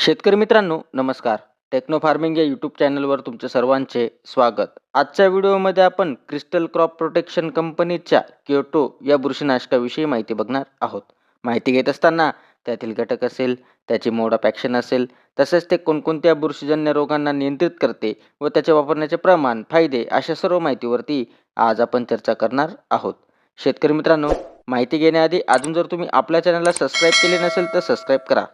शेतकरी मित्रांनो नमस्कार. टेक्नो फार्मिंग या यूट्यूब चॅनलवर तुमचे सर्वांचे स्वागत. आजच्या व्हिडिओमध्ये आपण क्रिस्टल क्रॉप प्रोटेक्शन कंपनीच्या क्योटो या बुरशीनाशकाविषयी माहिती बघणार आहोत. माहिती घेत असताना त्यातील घटक असेल, त्याची मोड ऑफ ॲक्शन असेल, तसेच ते कोणकोणत्या बुरशीजन्य रोगांना नियंत्रित करते व त्याचे वापरण्याचे प्रमाण, फायदे अशा सर्व माहितीवरती आज आपण चर्चा करणार आहोत. शेतकरी मित्रांनो, माहिती घेण्याआधी अजून जर तुम्ही आपल्या चॅनलला सबस्क्राईब केले नसेल तर सबस्क्राईब करा.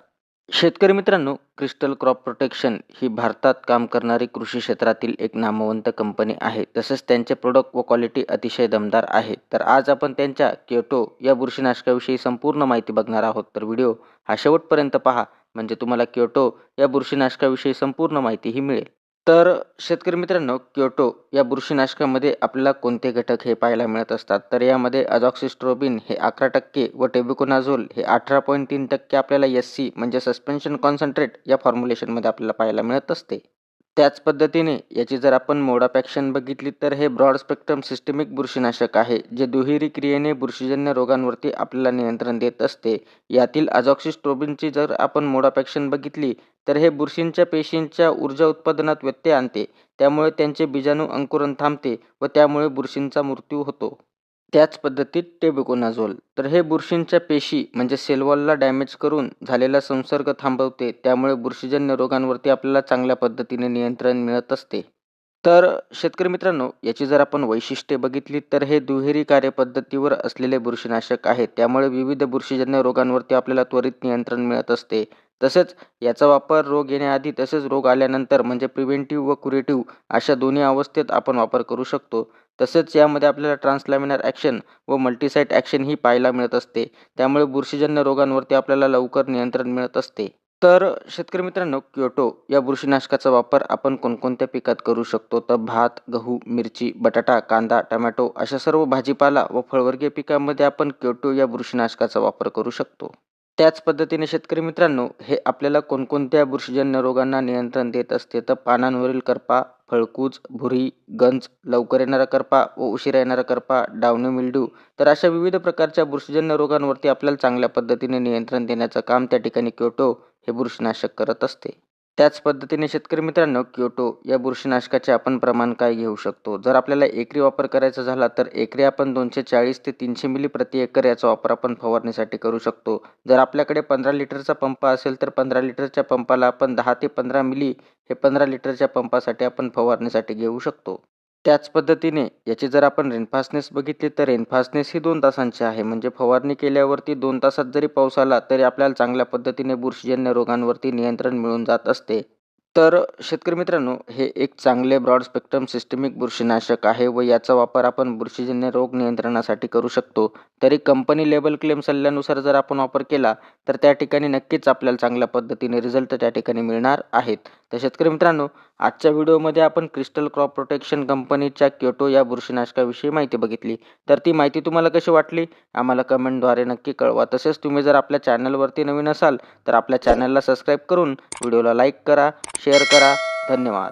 शेतकरी मित्रांनो, क्रिस्टल क्रॉप प्रोटेक्शन ही भारतात काम करणारी कृषी क्षेत्रातील एक नामवंत कंपनी आहे. तसेच त्यांचे प्रोडक्ट व क्वालिटी अतिशय दमदार आहे. तर आज आपण त्यांच्या क्योटो या बुरशीनाशकाविषयी संपूर्ण माहिती बघणार आहोत. तर व्हिडिओ हा शेवटपर्यंत पहा, म्हणजे तुम्हाला क्योटो या बुरशीनाशकाविषयी संपूर्ण माहितीही मिळेल. तर शेतकरी मित्रांनो, क्योटो या बुरशीनाशकामध्ये आपल्याला कोणते घटक हे पाहायला मिळत असतात, तर यामध्ये अझॉक्सिस्ट्रोबिन हे 11% व टेबुकोनाझोल हे 18.3% आपल्याला SC म्हणजे सस्पेन्शन कॉन्सन्ट्रेट या फॉर्म्युलेशनमध्ये आपल्याला पाहायला मिळत असते. त्याच पद्धतीने याची जर आपण मोड ऑफ ॲक्शन बघितली तर हे ब्रॉड स्पेक्ट्रम सिस्टमिक बुरशीनाशक आहे, जे दुहेरी क्रियेने बुरशीजन्य रोगांवरती आपल्याला नियंत्रण देत असते. यातील अझॉक्सिस्ट्रोबिनची जर आपण मोड ऑफ ॲक्शन बघितली तर हे बुरशींच्या पेशींच्या ऊर्जा उत्पादनात व्यत्यय आणते. त्यामुळे त्यांचे बीजाणू अंकुरण थांबते व त्यामुळे बुरशींचा मृत्यू होतो. त्याच पद्धतीत टेबुकोनाझोल तर हे बुरशींच्या पेशी म्हणजे सेल वॉलला डॅमेज करून झालेला संसर्ग थांबवते. त्यामुळे बुरशीजन्य रोगांवरती आपल्याला चांगल्या पद्धतीने नियंत्रण मिळत असते. तर शेतकरी मित्रांनो, याची जर आपण वैशिष्ट्ये बघितली तर हे दुहेरी कार्यपद्धतीवर असलेले बुरशीनाशक आहे. त्यामुळे विविध बुरशीजन्य रोगांवरती आपल्याला त्वरित नियंत्रण मिळत असते. तसेच याचा वापर रोग येण्याआधी तसेच रोग आल्यानंतर म्हणजे प्रिव्हेंटिव्ह व क्युरेटिव्ह अशा दोन्ही अवस्थेत आपण वापर करू शकतो. तसेच यामध्ये आपल्याला ट्रान्सलॅमिनार ॲक्शन व मल्टीसाइट ॲक्शन ही पाहायला मिळत असते. त्यामुळे बुरशीजन्य रोगांवरती आपल्याला लवकर नियंत्रण मिळत असते. तर शेतकरी मित्रांनो, क्योटो या बुरशीनाशकाचा वापर आपण कोणकोणत्या पिकात करू शकतो, तर भात, गहू, मिरची, बटाटा, कांदा, टोमॅटो अशा सर्व भाजीपाला व फळवर्गीय पिकांमध्ये आपण क्योटो या बुरशीनाशकाचा वापर करू शकतो. त्याच पद्धतीने शेतकरी मित्रांनो, हे आपल्याला कोणकोणत्या बुरशीजन्य रोगांना नियंत्रण देत असते, तर पानांवरील करपा, फळकूज, भुरी, गंज, लवकर येणारा करपा व उशिरा येणारा करपा, डावणी मिल्ड्यू तर अशा विविध प्रकारच्या बुरशीजन्य रोगांवरती आपल्याला चांगल्या पद्धतीने नियंत्रण देण्याचं काम त्या ठिकाणी क्योटो हे बुरशीनाशक करत असते. त्याच पद्धतीने शेतकरी मित्रांनो, क्योटो या बुरशीनाशकाचे आपण प्रमाण काय घेऊ शकतो, जर आपल्याला एकरी वापर करायचा झाला तर एकरी आपण 240 ते 300 मिली प्रति एकर याचा वापर आपण फवारणीसाठी करू शकतो. जर आपल्याकडे 15 लिटरचा पंप असेल तर 15 लिटरच्या पंपाला आपण 10 ते 15 मिली हे 15 लिटरच्या पंपासाठी आपण फवारणीसाठी घेऊ शकतो. त्याच पद्धतीने याची जर आपण रेनफास्टनेस बघितली तर रेनफास्टनेस ही 2 तासांची आहे. म्हणजे फवारणी केल्यावरती 2 तासात जरी पाऊस आला तरी आपल्याला चांगल्या पद्धतीने बुरशीजन्य रोगांवरती नियंत्रण मिळून जात असते. तर शेतकरी मित्रांनो, हे एक चांगले ब्रॉड स्पेक्ट्रम सिस्टमिक बुरशीनाशक आहे व याचा वापर आपण बुरशीजन्य रोग नियंत्रणासाठी करू शकतो. तरी कंपनी लेबल क्लेम सल्ल्यानुसार जर आपण वापर केला तर त्या ठिकाणी नक्कीच आपल्याला चांगल्या पद्धतीने रिझल्ट त्या ठिकाणी मिळणार आहेत. तर शेतकरी मित्रांनो, आजच्या व्हिडिओमध्ये आपण क्रिस्टल क्रॉप प्रोटेक्शन कंपनीच्या क्योटो या बुरशीनाशकाविषयी माहिती बघितली. तर ती माहिती तुम्हाला कशी वाटली आम्हाला कमेंटद्वारे नक्की कळवा. तसेच तुम्ही जर आपल्या चॅनलवरती नवीन असाल तर आपल्या चॅनलला सबस्क्राईब करून व्हिडिओला लाईक करा, शेअर करा. धन्यवाद.